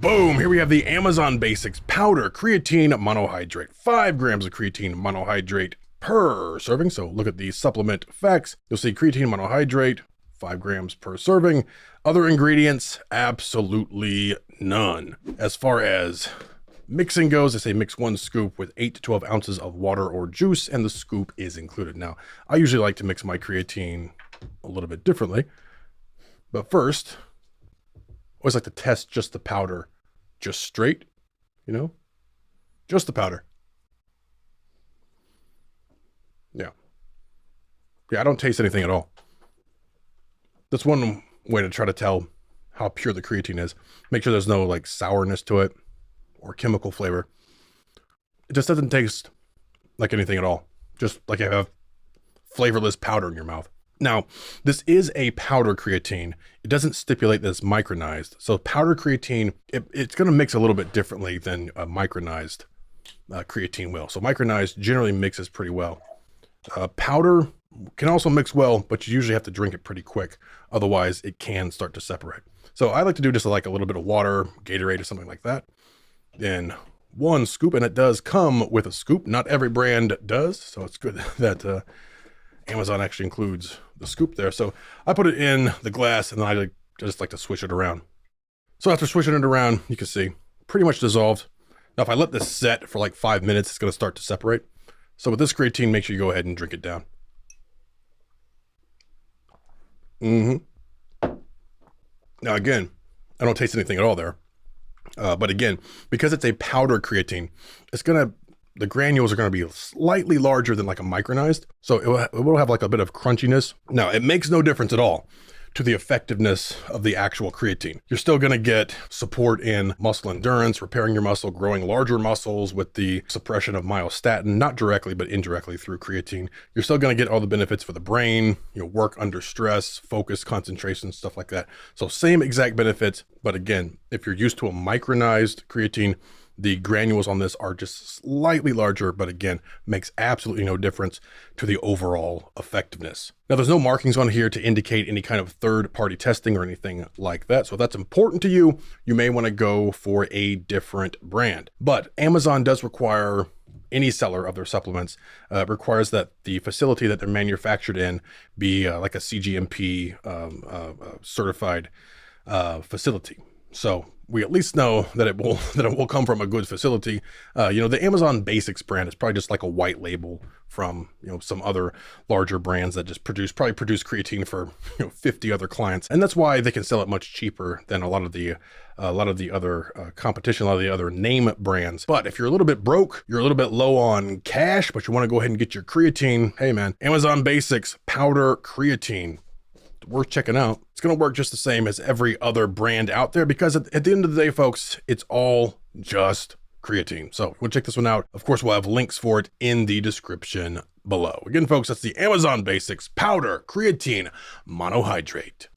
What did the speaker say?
Boom, here we have the Amazon Basics powder creatine monohydrate. 5 grams of creatine monohydrate per serving. So look at the supplement facts. You'll see creatine monohydrate, 5 grams per serving. Other ingredients, absolutely none. As far as mixing goes, they say mix 1 scoop with 8 to 12 ounces of water or juice, and the scoop is included. Now, I usually like to mix my creatine a little bit differently, but first, I always like to test just the powder, just straight, you know, just the powder. Yeah, I don't taste anything at all. That's one way to try to tell how pure the creatine is. Make sure there's no like sourness to it or chemical flavor. It just doesn't taste like anything at all. Just like you have flavorless powder in your mouth. Now, this is a powder creatine. It doesn't stipulate that it's micronized. So powder creatine, it's going to mix a little bit differently than a micronized creatine will. So micronized generally mixes pretty well. Powder can also mix well, but you usually have to drink it pretty quick. Otherwise, it can start to separate. So I like to do just like a little bit of water, Gatorade or something like that. Then 1 scoop, and it does come with a scoop. Not every brand does, so it's good that Amazon actually includes the scoop there. So I put it in the glass, and then I just like to swish it around. So after swishing it around, you can see pretty much dissolved. Now, if I let this set for like 5 minutes, it's going to start to separate. So with this creatine, make sure you go ahead and drink it down. Now again, I don't taste anything at all there. But again, because it's a powder creatine, the granules are going to be slightly larger than like a micronized. So it will have like a bit of crunchiness. Now, it makes no difference at all to the effectiveness of the actual creatine. You're still going to get support in muscle endurance, repairing your muscle, growing larger muscles with the suppression of myostatin, not directly, but indirectly through creatine. You're still going to get all the benefits for the brain, work under stress, focus, concentration, stuff like that. So same exact benefits. But again, if you're used to a micronized creatine, the granules on this are just slightly larger, but again, makes absolutely no difference to the overall effectiveness. Now, there's no markings on here to indicate any kind of third-party testing or anything like that. So if that's important to you, you may want to go for a different brand. But Amazon does require any seller of their supplements requires that the facility that they're manufactured in be like a CGMP certified facility. So we at least know that it will come from a good facility. The Amazon Basics brand is probably just like a white label from some other larger brands that just produce creatine for 50 other clients, and that's why they can sell it much cheaper than a lot of the other competition, a lot of the other name brands. But if you're a little bit broke, you're a little bit low on cash, but you want to go ahead and get your creatine, hey man, Amazon Basics powder creatine, worth checking out. It's going to work just the same as every other brand out there, because at the end of the day, folks, it's all just creatine. So we'll check this one out. Of course, we'll have links for it in the description below. Again, folks, that's the Amazon Basics powder creatine monohydrate.